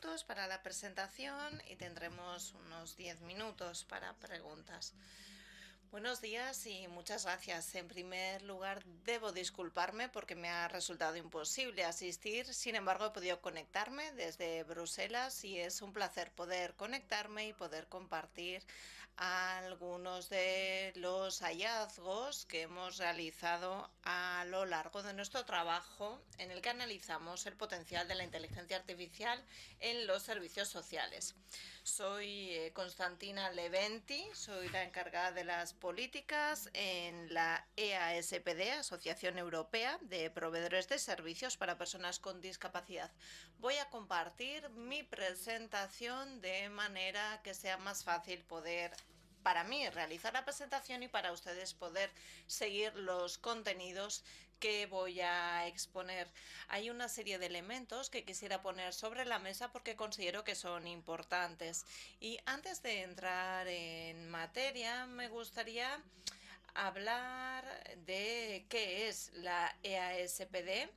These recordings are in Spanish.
minutos para la presentación y tendremos unos 10 minutos para preguntas. Buenos días y muchas gracias. En primer lugar, debo disculparme porque me ha resultado imposible asistir. Sin embargo, he podido conectarme desde Bruselas y es un placer poder conectarme y poder compartir algunos de los hallazgos que hemos realizado a lo largo de nuestro trabajo en el que analizamos el potencial de la inteligencia artificial en los servicios sociales. Soy Constantina Leventi, soy la encargada de las políticas en la EASPD, Asociación Europea de Proveedores de Servicios para Personas con Discapacidad. Voy a compartir mi presentación de manera que sea más fácil poder para mí realizar la presentación y para ustedes poder seguir los contenidos que voy a exponer. Hay una serie de elementos que quisiera poner sobre la mesa porque considero que son importantes. Y antes de entrar en materia, me gustaría hablar de qué es la EASPD.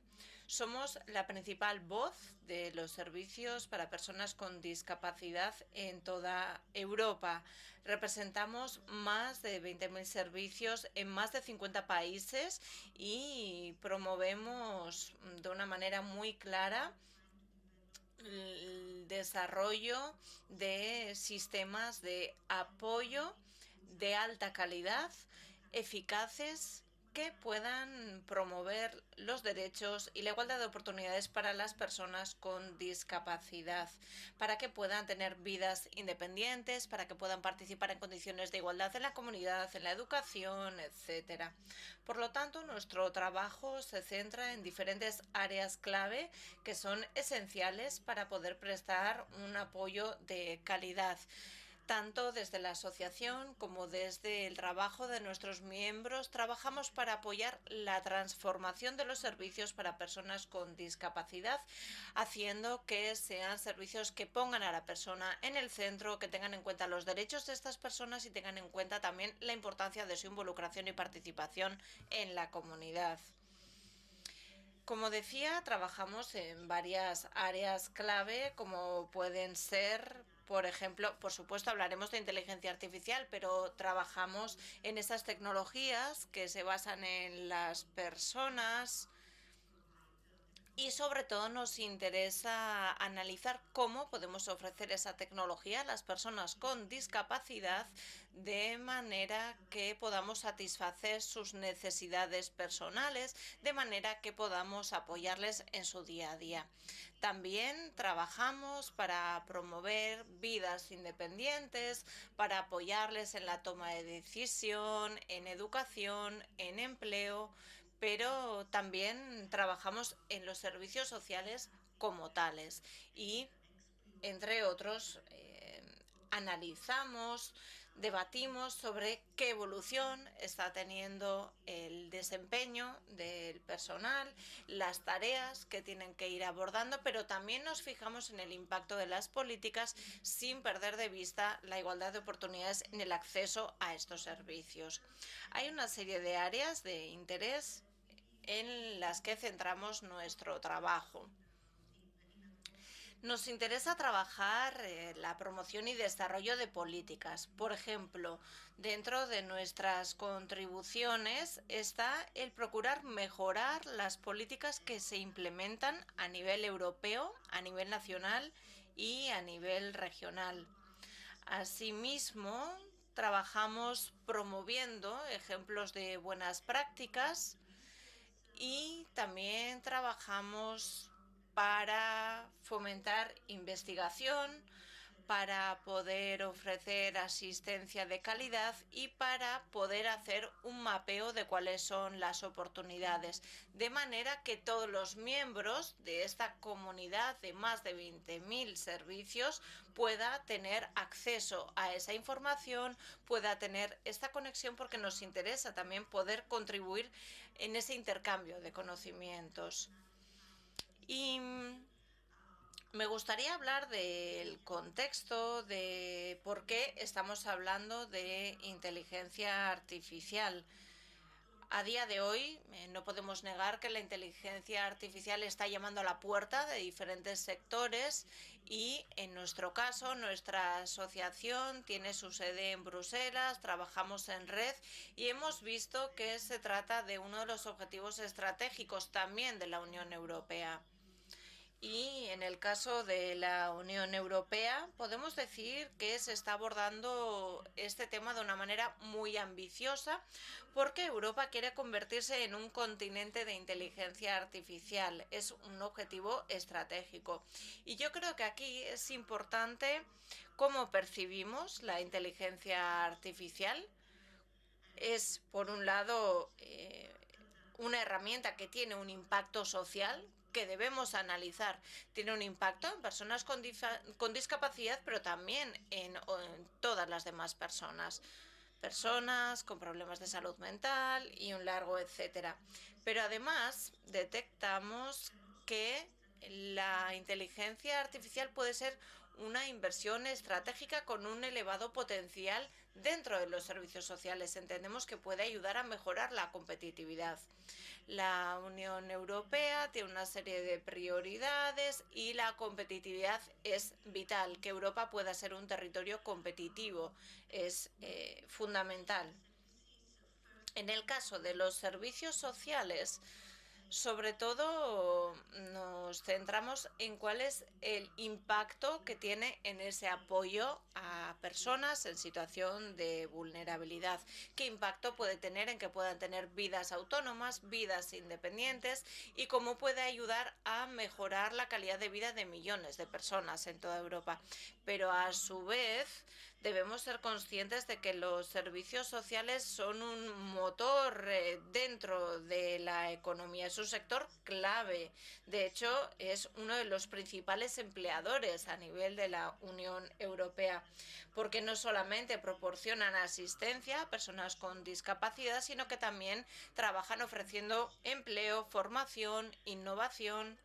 Somos la principal voz de los servicios para personas con discapacidad en toda Europa. Representamos más de 20.000 servicios en más de 50 países y promovemos de una manera muy clara el desarrollo de sistemas de apoyo de alta calidad, eficaces, que puedan promover los derechos y la igualdad de oportunidades para las personas con discapacidad, para que puedan tener vidas independientes, para que puedan participar en condiciones de igualdad en la comunidad, en la educación, etcétera. Por lo tanto, nuestro trabajo se centra en diferentes áreas clave que son esenciales para poder prestar un apoyo de calidad, tanto desde la asociación como desde el trabajo de nuestros miembros. Trabajamos para apoyar la transformación de los servicios para personas con discapacidad, haciendo que sean servicios que pongan a la persona en el centro, que tengan en cuenta los derechos de estas personas y tengan en cuenta también la importancia de su involucración y participación en la comunidad. Como decía, trabajamos en varias áreas clave, como pueden ser, por ejemplo, por supuesto hablaremos de inteligencia artificial, pero trabajamos en esas tecnologías que se basan en las personas, y sobre todo nos interesa analizar cómo podemos ofrecer esa tecnología a las personas con discapacidad de manera que podamos satisfacer sus necesidades personales, de manera que podamos apoyarles en su día a día. También trabajamos para promover vidas independientes, para apoyarles en la toma de decisión, en educación, en empleo, pero también trabajamos en los servicios sociales como tales y, entre otros, analizamos, debatimos sobre qué evolución está teniendo el desempeño del personal, las tareas que tienen que ir abordando, pero también nos fijamos en el impacto de las políticas sin perder de vista la igualdad de oportunidades en el acceso a estos servicios. Hay una serie de áreas de interés en las que centramos nuestro trabajo. Nos interesa trabajar la promoción y desarrollo de políticas. Por ejemplo, dentro de nuestras contribuciones está el procurar mejorar las políticas que se implementan a nivel europeo, a nivel nacional y a nivel regional. Asimismo, trabajamos promoviendo ejemplos de buenas prácticas y también trabajamos para fomentar investigación, para poder ofrecer asistencia de calidad y para poder hacer un mapeo de cuáles son las oportunidades, de manera que todos los miembros de esta comunidad de más de 20.000 servicios pueda tener acceso a esa información, pueda tener esta conexión, porque nos interesa también poder contribuir en ese intercambio de conocimientos. Y me gustaría hablar del contexto de por qué estamos hablando de inteligencia artificial. A día de hoy no podemos negar que la inteligencia artificial está llamando a la puerta de diferentes sectores y en nuestro caso nuestra asociación tiene su sede en Bruselas, trabajamos en red y hemos visto que se trata de uno de los objetivos estratégicos también de la Unión Europea. Y en el caso de la Unión Europea, podemos decir que se está abordando este tema de una manera muy ambiciosa porque Europa quiere convertirse en un continente de inteligencia artificial. Es un objetivo estratégico. Y yo creo que aquí es importante cómo percibimos la inteligencia artificial. Es, por un lado, una herramienta que tiene un impacto social que debemos analizar. Tiene un impacto en personas con discapacidad, pero también en todas las demás personas. Personas con problemas de salud mental y un largo etcétera. Pero además detectamos que la inteligencia artificial puede ser una inversión estratégica con un elevado potencial dentro de los servicios sociales. Entendemos que puede ayudar a mejorar la competitividad. La Unión Europea tiene una serie de prioridades y la competitividad es vital. Que Europa pueda ser un territorio competitivo es fundamental. En el caso de los servicios sociales, sobre todo nos centramos en cuál es el impacto que tiene en ese apoyo a personas en situación de vulnerabilidad. ¿Qué impacto puede tener en que puedan tener vidas autónomas, vidas independientes y cómo puede ayudar a mejorar la calidad de vida de millones de personas en toda Europa? Pero a su vez debemos ser conscientes de que los servicios sociales son un motor dentro de la economía. Es un sector clave. De hecho, es uno de los principales empleadores a nivel de la Unión Europea, porque no solamente proporcionan asistencia a personas con discapacidad, sino que también trabajan ofreciendo empleo, formación, innovación.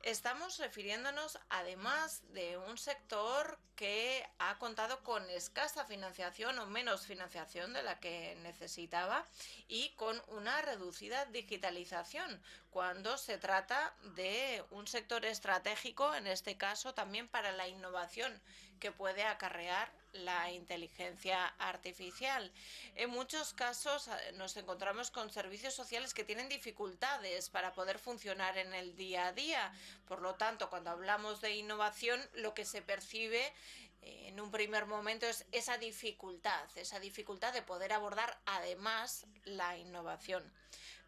Estamos refiriéndonos además de un sector que ha contado con escasa financiación o menos financiación de la que necesitaba y con una reducida digitalización cuando se trata de un sector estratégico, en este caso también para la innovación que puede acarrear la inteligencia artificial. En muchos casos nos encontramos con servicios sociales que tienen dificultades para poder funcionar en el día a día. Por lo tanto, cuando hablamos de innovación, lo que se percibe en un primer momento es esa dificultad de poder abordar además la innovación.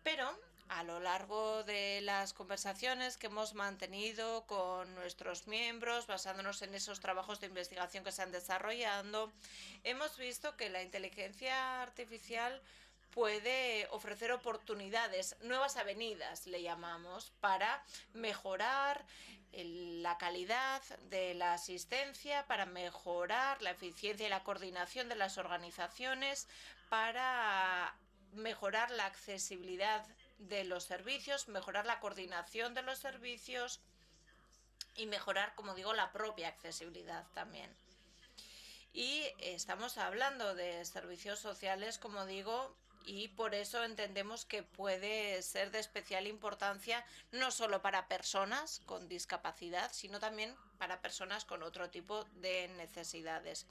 Pero a lo largo de las conversaciones que hemos mantenido con nuestros miembros, basándonos en esos trabajos de investigación que se han desarrollado, hemos visto que la inteligencia artificial puede ofrecer oportunidades, nuevas avenidas, le llamamos, para mejorar la calidad de la asistencia, para mejorar la eficiencia y la coordinación de las organizaciones, para mejorar la accesibilidad de los servicios, mejorar la coordinación de los servicios y mejorar, como digo, la propia accesibilidad también. Y estamos hablando de servicios sociales, como digo, y por eso entendemos que puede ser de especial importancia no solo para personas con discapacidad, sino también para personas con otro tipo de necesidades.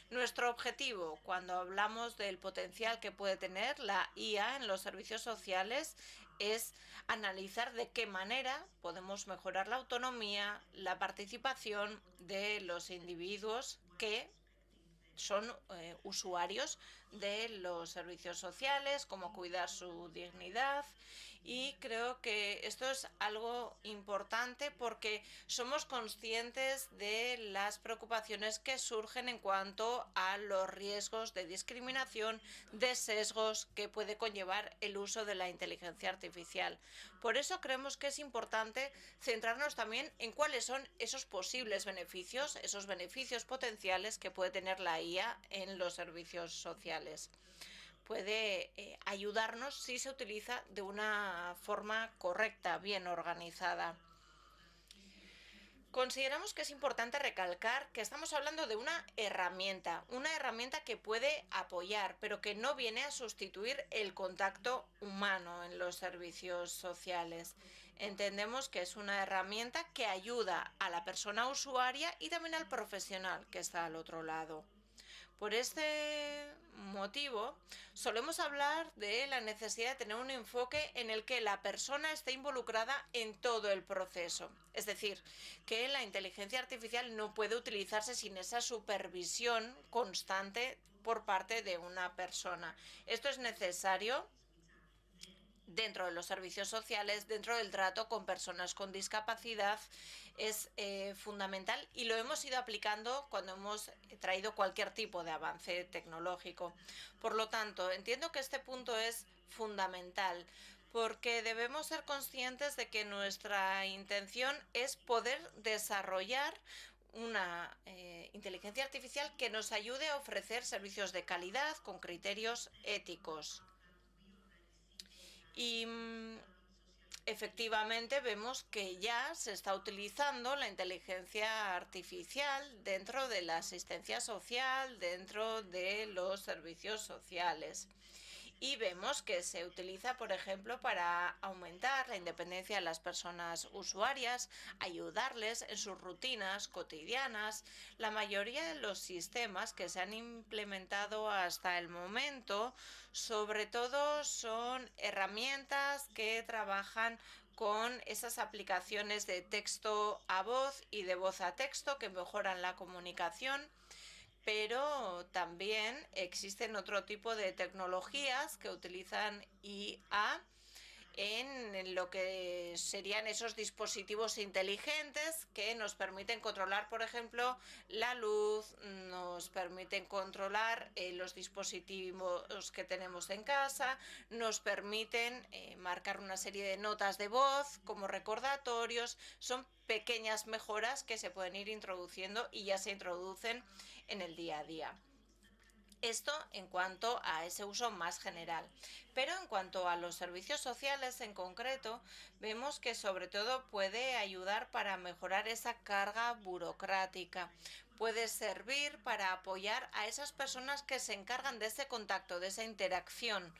Nuestro objetivo, cuando hablamos del potencial que puede tener la IA en los servicios sociales, es analizar de qué manera podemos mejorar la autonomía, la participación de los individuos que son usuarios de los servicios sociales, cómo cuidar su dignidad. Y creo que esto es algo importante porque somos conscientes de las preocupaciones que surgen en cuanto a los riesgos de discriminación, de sesgos que puede conllevar el uso de la inteligencia artificial. Por eso creemos que es importante centrarnos también en cuáles son esos posibles beneficios, esos beneficios potenciales que puede tener la IA en los servicios sociales. Puede ayudarnos si se utiliza de una forma correcta, bien organizada. Consideramos que es importante recalcar que estamos hablando de una herramienta que puede apoyar, pero que no viene a sustituir el contacto humano en los servicios sociales. Entendemos que es una herramienta que ayuda a la persona usuaria y también al profesional que está al otro lado. Por este motivo, solemos hablar de la necesidad de tener un enfoque en el que la persona esté involucrada en todo el proceso. Es decir, que la inteligencia artificial no puede utilizarse sin esa supervisión constante por parte de una persona. Esto es necesario dentro de los servicios sociales, dentro del trato con personas con discapacidad, es fundamental y lo hemos ido aplicando cuando hemos traído cualquier tipo de avance tecnológico. Por lo tanto, entiendo que este punto es fundamental porque debemos ser conscientes de que nuestra intención es poder desarrollar una inteligencia artificial que nos ayude a ofrecer servicios de calidad con criterios éticos. Y efectivamente vemos que ya se está utilizando la inteligencia artificial dentro de la asistencia social, dentro de los servicios sociales. Y vemos que se utiliza, por ejemplo, para aumentar la independencia de las personas usuarias, ayudarles en sus rutinas cotidianas. La mayoría de los sistemas que se han implementado hasta el momento, sobre todo, son herramientas que trabajan con esas aplicaciones de texto a voz y de voz a texto que mejoran la comunicación, pero también existen otro tipo de tecnologías que utilizan IA en lo que serían esos dispositivos inteligentes que nos permiten controlar, por ejemplo, la luz, nos permiten controlar los dispositivos que tenemos en casa, nos permiten marcar una serie de notas de voz como recordatorios. Son pequeñas mejoras que se pueden ir introduciendo y ya se introducen en el día a día. Esto en cuanto a ese uso más general. Pero en cuanto a los servicios sociales en concreto, vemos que sobre todo puede ayudar para mejorar esa carga burocrática. Puede servir para apoyar a esas personas que se encargan de ese contacto, de esa interacción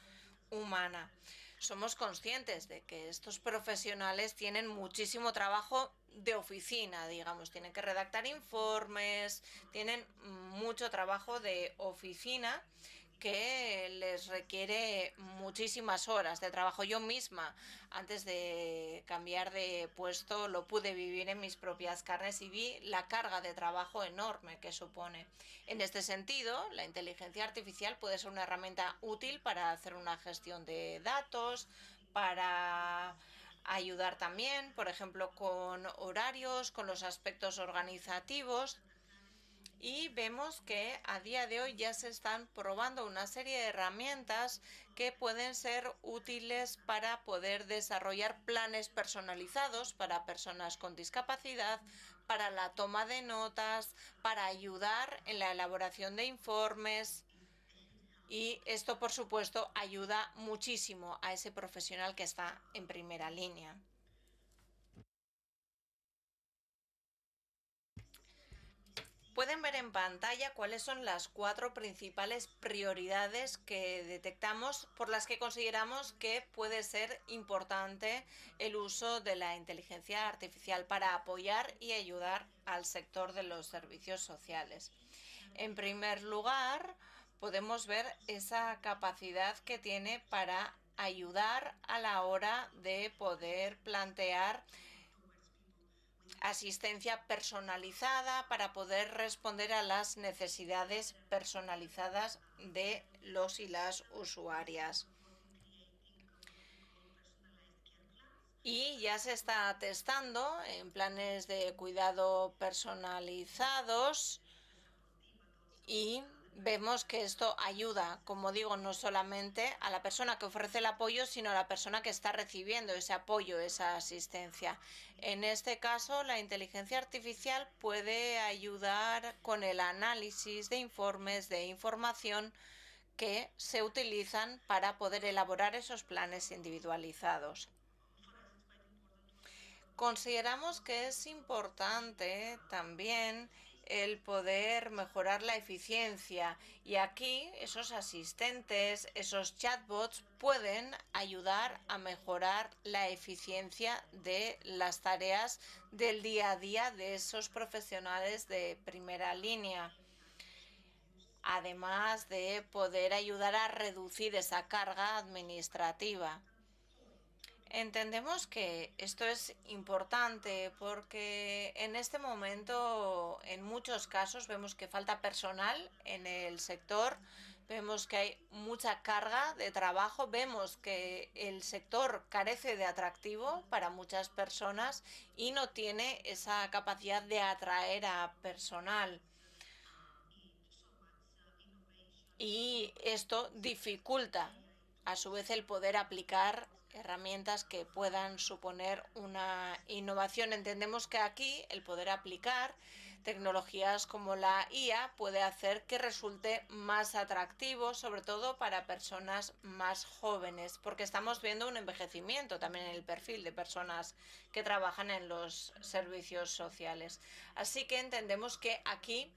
humana. Somos conscientes de que estos profesionales tienen muchísimo trabajo de oficina, digamos, tienen que redactar informes, tienen mucho trabajo de oficina que les requiere muchísimas horas de trabajo. Yo misma, antes de cambiar de puesto, lo pude vivir en mis propias carnes y vi la carga de trabajo enorme que supone. En este sentido, la inteligencia artificial puede ser una herramienta útil para hacer una gestión de datos, para ayudar también, por ejemplo, con horarios, con los aspectos organizativos. Y vemos que a día de hoy ya se están probando una serie de herramientas que pueden ser útiles para poder desarrollar planes personalizados para personas con discapacidad, para la toma de notas, para ayudar en la elaboración de informes. Y esto, por supuesto, ayuda muchísimo a ese profesional que está en primera línea. Pueden ver en pantalla cuáles son las 4 principales prioridades que detectamos por las que consideramos que puede ser importante el uso de la inteligencia artificial para apoyar y ayudar al sector de los servicios sociales. En primer lugar, podemos ver esa capacidad que tiene para ayudar a la hora de poder plantear asistencia personalizada para poder responder a las necesidades personalizadas de los y las usuarias. Y ya se está testando en planes de cuidado personalizados y vemos que esto ayuda, como digo, no solamente a la persona que ofrece el apoyo, sino a la persona que está recibiendo ese apoyo, esa asistencia. En este caso, la inteligencia artificial puede ayudar con el análisis de informes, de información que se utilizan para poder elaborar esos planes individualizados. Consideramos que es importante también el poder mejorar la eficiencia y aquí esos asistentes, esos chatbots pueden ayudar a mejorar la eficiencia de las tareas del día a día de esos profesionales de primera línea, además de poder ayudar a reducir esa carga administrativa. Entendemos que esto es importante porque en este momento, en muchos casos, vemos que falta personal en el sector, vemos que hay mucha carga de trabajo, vemos que el sector carece de atractivo para muchas personas y no tiene esa capacidad de atraer a personal. Y esto dificulta a su vez el poder aplicar herramientas que puedan suponer una innovación. Entendemos que aquí el poder aplicar tecnologías como la IA puede hacer que resulte más atractivo, sobre todo para personas más jóvenes, porque estamos viendo un envejecimiento también en el perfil de personas que trabajan en los servicios sociales. Así que entendemos que aquí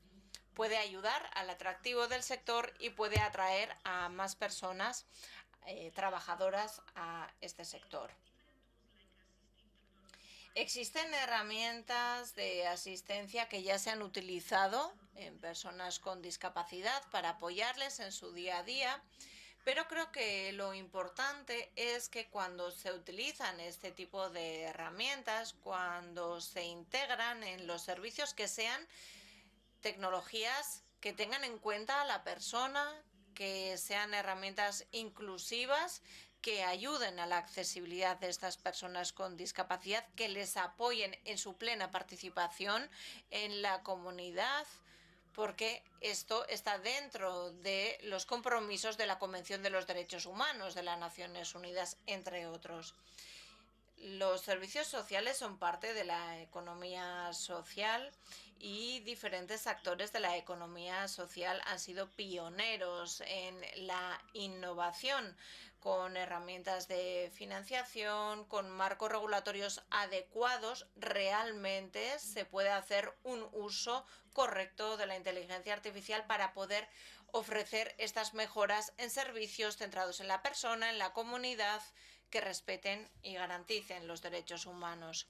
puede ayudar al atractivo del sector y puede atraer a más personas trabajadoras a este sector. Existen herramientas de asistencia que ya se han utilizado en personas con discapacidad para apoyarles en su día a día, pero creo que lo importante es que cuando se utilizan este tipo de herramientas, cuando se integran en los servicios, que sean tecnologías que tengan en cuenta a la persona, que sean herramientas inclusivas, que ayuden a la accesibilidad de estas personas con discapacidad, que les apoyen en su plena participación en la comunidad, porque esto está dentro de los compromisos de la Convención de los Derechos Humanos de las Naciones Unidas, entre otros. Los servicios sociales son parte de la economía social y diferentes actores de la economía social han sido pioneros en la innovación con herramientas de financiación, con marcos regulatorios adecuados. Realmente se puede hacer un uso correcto de la inteligencia artificial para poder ofrecer estas mejoras en servicios centrados en la persona, en la comunidad, que respeten y garanticen los derechos humanos.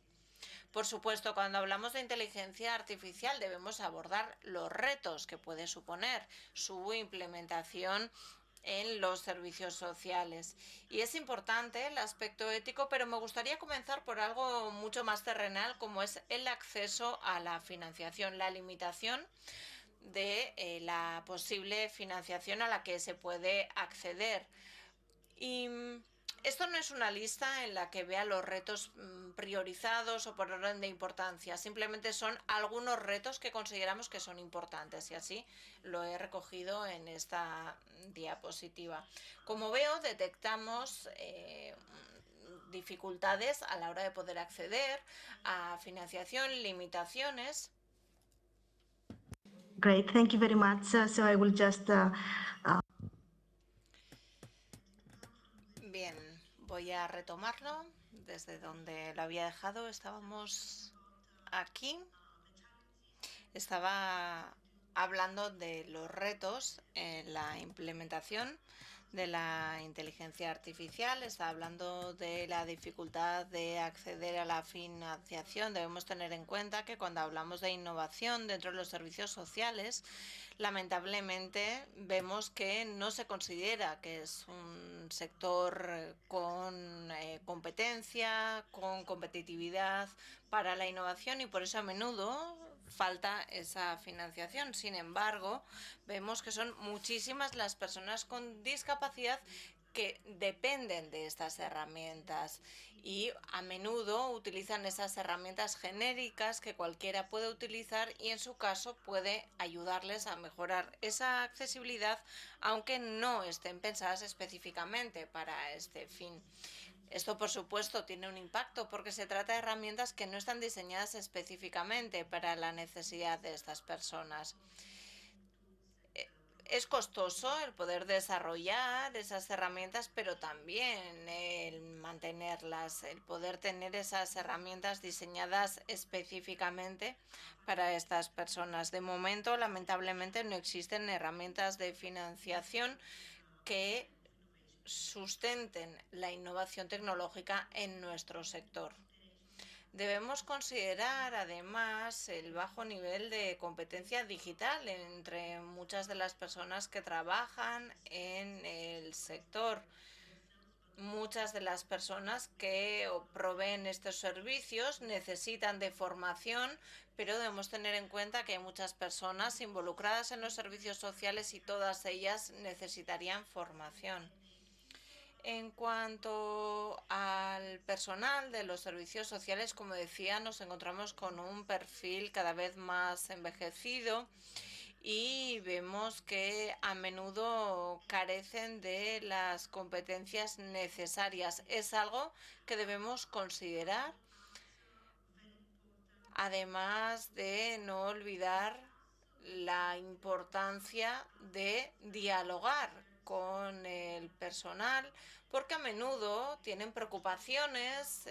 Por supuesto, cuando hablamos de inteligencia artificial debemos abordar los retos que puede suponer su implementación en los servicios sociales. Y es importante el aspecto ético, pero me gustaría comenzar por algo mucho más terrenal, como es el acceso a la financiación, la limitación de la posible financiación a la que se puede acceder. Y esto no es una lista en la que vea los retos priorizados o por orden de importancia, simplemente son algunos retos que consideramos que son importantes y así lo he recogido en esta diapositiva. Como veo, detectamos dificultades a la hora de poder acceder a financiación, limitaciones. Great, thank you very much. So I will just Bien, voy a retomarlo desde donde lo había dejado. Estábamos aquí. Estaba hablando de los retos en la implementación de la inteligencia artificial, está hablando de la dificultad de acceder a la financiación. Debemos tener en cuenta que cuando hablamos de innovación dentro de los servicios sociales, lamentablemente vemos que no se considera que es un sector con competencia, con competitividad para la innovación y por eso a menudo falta esa financiación. Sin embargo, vemos que son muchísimas las personas con discapacidad que dependen de estas herramientas y a menudo utilizan esas herramientas genéricas que cualquiera puede utilizar y en su caso puede ayudarles a mejorar esa accesibilidad aunque no estén pensadas específicamente para este fin. Esto, por supuesto, tiene un impacto porque se trata de herramientas que no están diseñadas específicamente para la necesidad de estas personas. es costoso el poder desarrollar esas herramientas, pero también el mantenerlas, el poder tener esas herramientas diseñadas específicamente para estas personas. De momento, lamentablemente, no existen herramientas de financiación que sustenten la innovación tecnológica en nuestro sector. Debemos considerar además el bajo nivel de competencia digital entre muchas de las personas que trabajan en el sector. Muchas de las personas que proveen estos servicios necesitan de formación, pero debemos tener en cuenta que hay muchas personas involucradas en los servicios sociales y todas ellas necesitarían formación. En cuanto al personal de los servicios sociales, como decía, nos encontramos con un perfil cada vez más envejecido y vemos que a menudo carecen de las competencias necesarias. Es algo que debemos considerar, además de no olvidar la importancia de dialogar con el personal, porque a menudo tienen preocupaciones,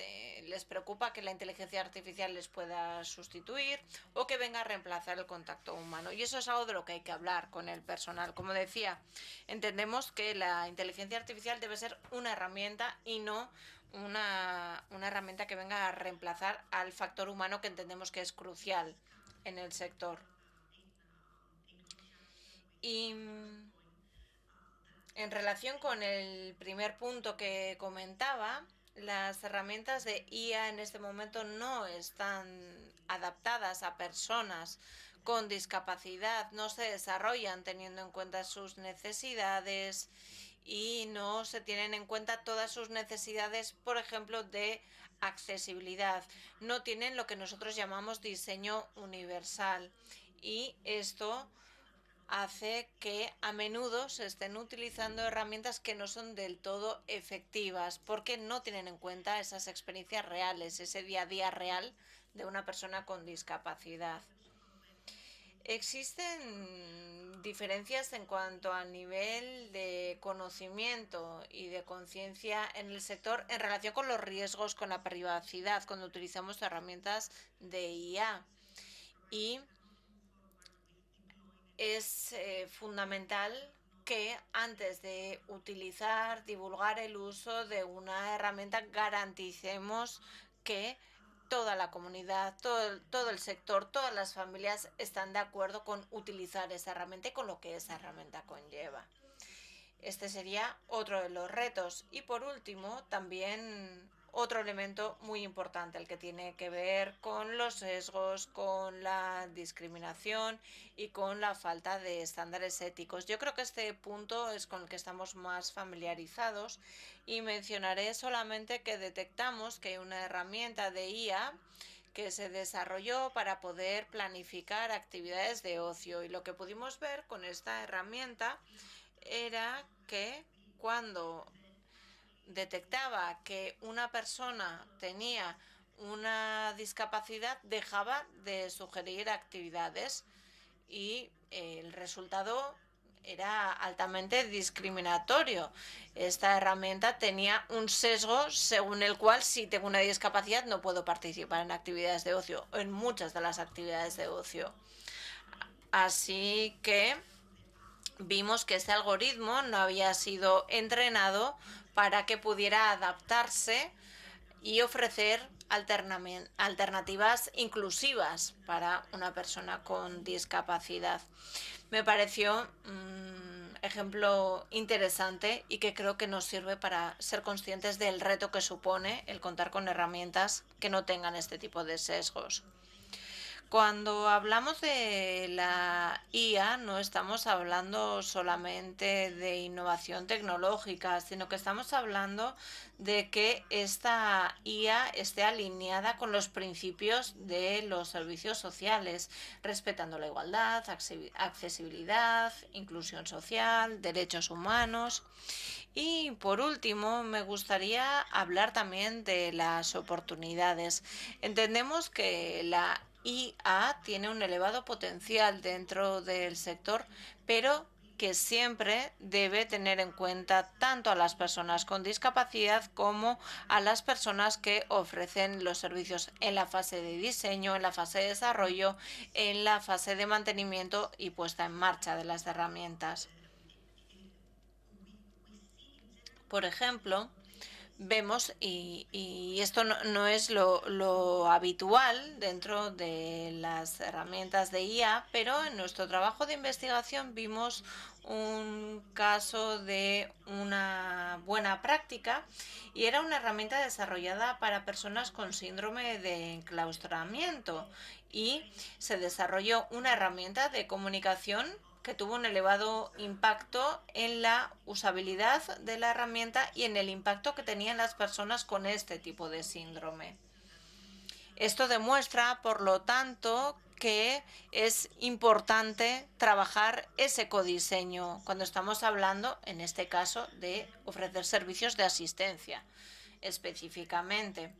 les preocupa que la inteligencia artificial les pueda sustituir o que venga a reemplazar el contacto humano. Y eso es algo de lo que hay que hablar con el personal. Como decía, entendemos que la inteligencia artificial debe ser una herramienta y no una herramienta que venga a reemplazar al factor humano, que entendemos que es crucial en el sector. Y en relación con el primer punto que comentaba, las herramientas de IA en este momento no están adaptadas a personas con discapacidad, no se desarrollan teniendo en cuenta sus necesidades y no se tienen en cuenta todas sus necesidades, por ejemplo, de accesibilidad. No tienen lo que nosotros llamamos diseño universal y esto hace que a menudo se estén utilizando herramientas que no son del todo efectivas porque no tienen en cuenta esas experiencias reales, ese día a día real de una persona con discapacidad. Existen diferencias en cuanto al nivel de conocimiento y de conciencia en el sector en relación con los riesgos con la privacidad cuando utilizamos herramientas de IA. Y es fundamental que antes de utilizar, divulgar el uso de una herramienta, garanticemos que toda la comunidad, todo el sector, todas las familias están de acuerdo con utilizar esa herramienta y con lo que esa herramienta conlleva. Este sería otro de los retos. Y por último, también otro elemento muy importante, el que tiene que ver con los sesgos, con la discriminación y con la falta de estándares éticos. Yo creo que este punto es con el que estamos más familiarizados y mencionaré solamente que detectamos que hay una herramienta de IA que se desarrolló para poder planificar actividades de ocio, y lo que pudimos ver con esta herramienta era que cuando detectaba que una persona tenía una discapacidad, dejaba de sugerir actividades y el resultado era altamente discriminatorio. Esta herramienta tenía un sesgo según el cual, si tengo una discapacidad, no puedo participar en actividades de ocio, en muchas de las actividades de ocio. Así que vimos que este algoritmo no había sido entrenado para que pudiera adaptarse y ofrecer alternativas inclusivas para una persona con discapacidad. Me pareció un ejemplo interesante y que creo que nos sirve para ser conscientes del reto que supone el contar con herramientas que no tengan este tipo de sesgos. Cuando hablamos de la IA, no estamos hablando solamente de innovación tecnológica, sino que estamos hablando de que esta IA esté alineada con los principios de los servicios sociales, respetando la igualdad, accesibilidad, inclusión social, derechos humanos. Y por último, me gustaría hablar también de las oportunidades. Entendemos que la IA tiene un elevado potencial dentro del sector, pero que siempre debe tener en cuenta tanto a las personas con discapacidad como a las personas que ofrecen los servicios en la fase de diseño, en la fase de desarrollo, en la fase de mantenimiento y puesta en marcha de las herramientas. Por ejemplo, vemos, y esto no es lo habitual dentro de las herramientas de IA, pero en nuestro trabajo de investigación vimos un caso de una buena práctica y era una herramienta desarrollada para personas con síndrome de enclaustramiento y se desarrolló una herramienta de comunicación que tuvo un elevado impacto en la usabilidad de la herramienta y en el impacto que tenían las personas con este tipo de síndrome. Esto demuestra, por lo tanto, que es importante trabajar ese codiseño cuando estamos hablando, en este caso, de ofrecer servicios de asistencia específicamente.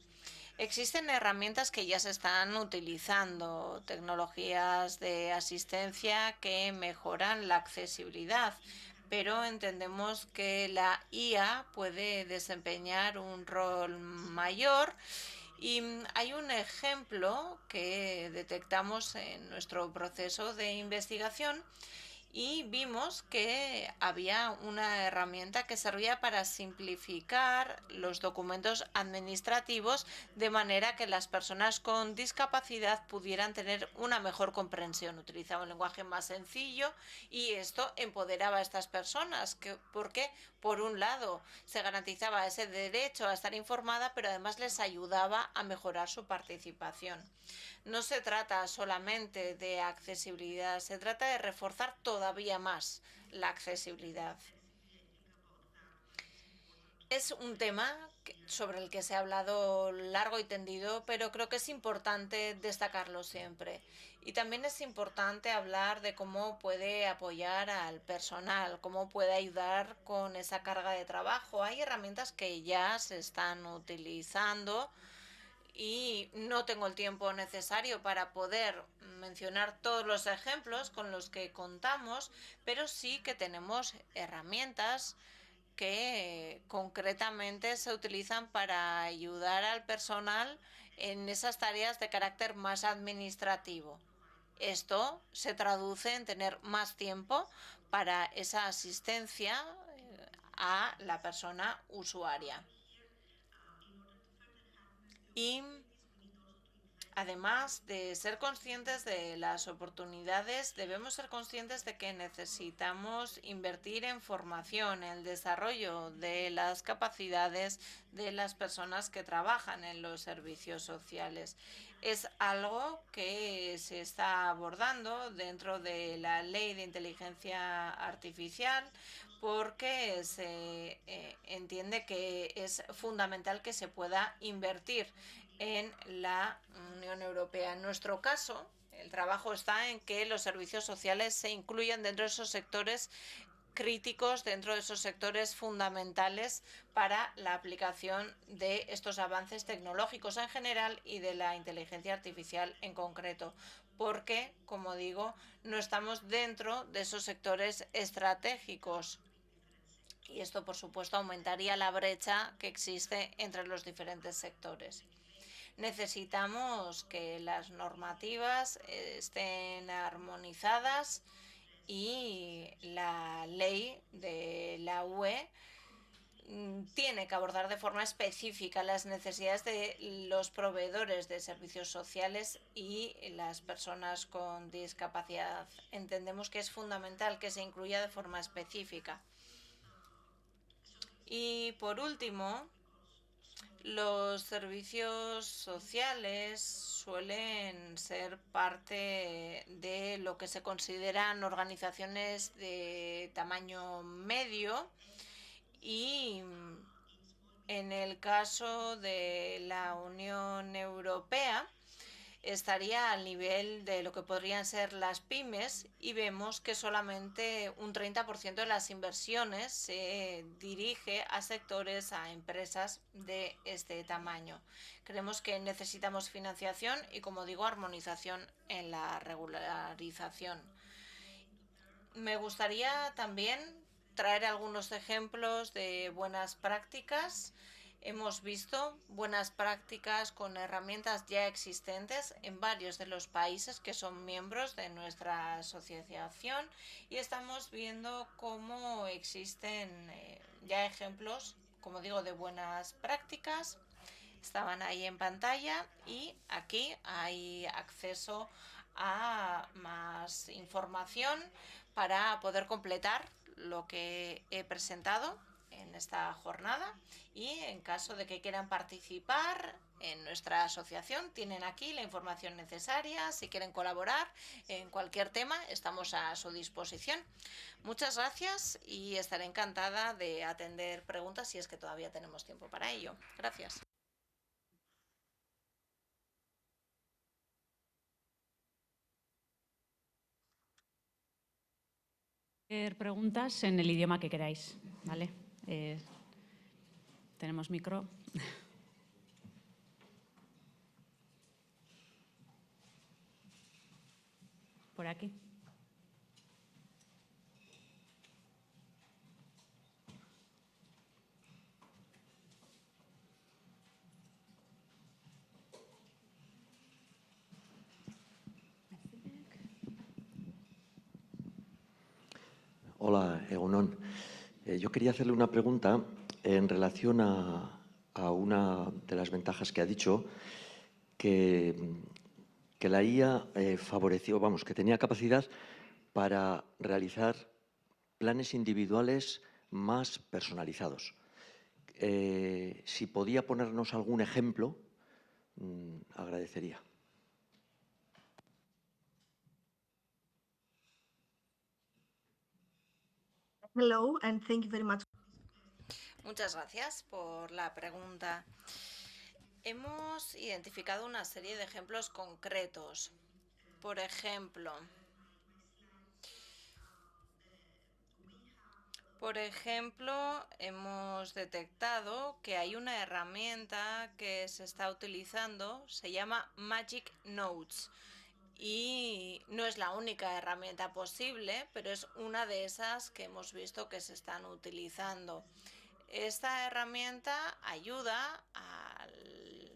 Existen herramientas que ya se están utilizando, tecnologías de asistencia que mejoran la accesibilidad, pero entendemos que la IA puede desempeñar un rol mayor y hay un ejemplo que detectamos en nuestro proceso de investigación y vimos que había una herramienta que servía para simplificar los documentos administrativos de manera que las personas con discapacidad pudieran tener una mejor comprensión. Utilizaba un lenguaje más sencillo y esto empoderaba a estas personas, porque por un lado se garantizaba ese derecho a estar informada, pero además les ayudaba a mejorar su participación. No se trata solamente de accesibilidad, se trata de reforzar todavía más la accesibilidad. Es un tema sobre el que se ha hablado largo y tendido, pero creo que es importante destacarlo siempre. Y también es importante hablar de cómo puede apoyar al personal, cómo puede ayudar con esa carga de trabajo. Hay herramientas que ya se están utilizando y no tengo el tiempo necesario para poder mencionar todos los ejemplos con los que contamos, pero sí que tenemos herramientas que concretamente se utilizan para ayudar al personal en esas tareas de carácter más administrativo. Esto se traduce en tener más tiempo para esa asistencia a la persona usuaria. Y además de ser conscientes de las oportunidades, debemos ser conscientes de que necesitamos invertir en formación, en el desarrollo de las capacidades de las personas que trabajan en los servicios sociales. Es algo que se está abordando dentro de la Ley de Inteligencia Artificial porque se entiende que es fundamental que se pueda invertir en la Unión Europea. En nuestro caso, el trabajo está en que los servicios sociales se incluyan dentro de esos sectores críticos, dentro de esos sectores fundamentales para la aplicación de estos avances tecnológicos en general y de la inteligencia artificial en concreto. Porque, como digo, no estamos dentro de esos sectores estratégicos. Y esto, por supuesto, aumentaría la brecha que existe entre los diferentes sectores. Necesitamos que las normativas estén armonizadas y la ley de la UE tiene que abordar de forma específica las necesidades de los proveedores de servicios sociales y las personas con discapacidad. Entendemos que es fundamental que se incluya de forma específica. Y por último, los servicios sociales suelen ser parte de lo que se consideran organizaciones de tamaño medio y en el caso de la Unión Europea estaría al nivel de lo que podrían ser las pymes y vemos que solamente un 30% de las inversiones se dirige a sectores, a empresas de este tamaño. Creemos que necesitamos financiación y, como digo, armonización en la regularización. Me gustaría también traer algunos ejemplos de buenas prácticas. Hemos visto buenas prácticas con herramientas ya existentes en varios de los países que son miembros de nuestra asociación y estamos viendo cómo existen ya ejemplos, como digo, de buenas prácticas. Estaban ahí en pantalla y aquí hay acceso a más información para poder completar lo que he presentado en esta jornada y en caso de que quieran participar en nuestra asociación tienen aquí la información necesaria. Si quieren colaborar en cualquier tema estamos a su disposición. Muchas gracias y estaré encantada de atender preguntas si es que todavía tenemos tiempo para ello. Gracias. Preguntas en el idioma que queráis, ¿vale? Tenemos micro. Por aquí. Hola, Egunon. Yo quería hacerle una pregunta en relación a una de las ventajas que ha dicho, que, que la IA favoreció, vamos, que tenía capacidad para realizar planes individuales más personalizados. Si podía ponernos algún ejemplo, agradecería. Hello, and thank you very much. Muchas gracias por la pregunta. Hemos identificado una serie de ejemplos concretos. Por ejemplo, hemos detectado que hay una herramienta que se está utilizando, se llama Magic Notes. Y no es la única herramienta posible, pero es una de esas que hemos visto que se están utilizando. Esta herramienta ayuda a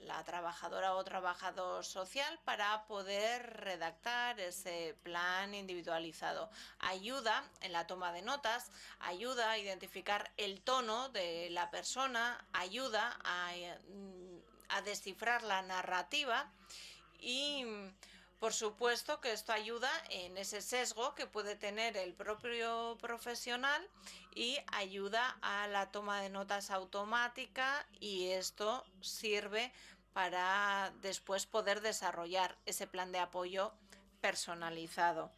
la trabajadora o trabajador social para poder redactar ese plan individualizado. Ayuda en la toma de notas, ayuda a identificar el tono de la persona, ayuda a descifrar la narrativa y por supuesto que esto ayuda en ese sesgo que puede tener el propio profesional y ayuda a la toma de notas automática y esto sirve para después poder desarrollar ese plan de apoyo personalizado.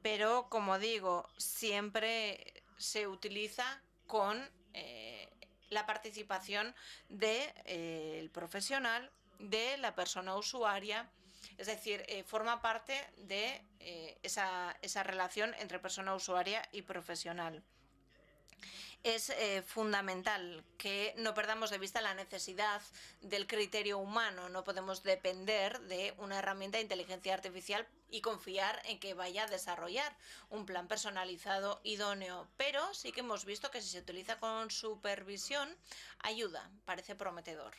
Pero como digo, siempre se utiliza con la participación del profesional, de la persona usuaria. Es decir, forma parte de esa relación entre persona usuaria y profesional. Es fundamental que no perdamos de vista la necesidad del criterio humano. No podemos depender de una herramienta de inteligencia artificial y confiar en que vaya a desarrollar un plan personalizado idóneo. Pero sí que hemos visto que si se utiliza con supervisión, ayuda, parece prometedor.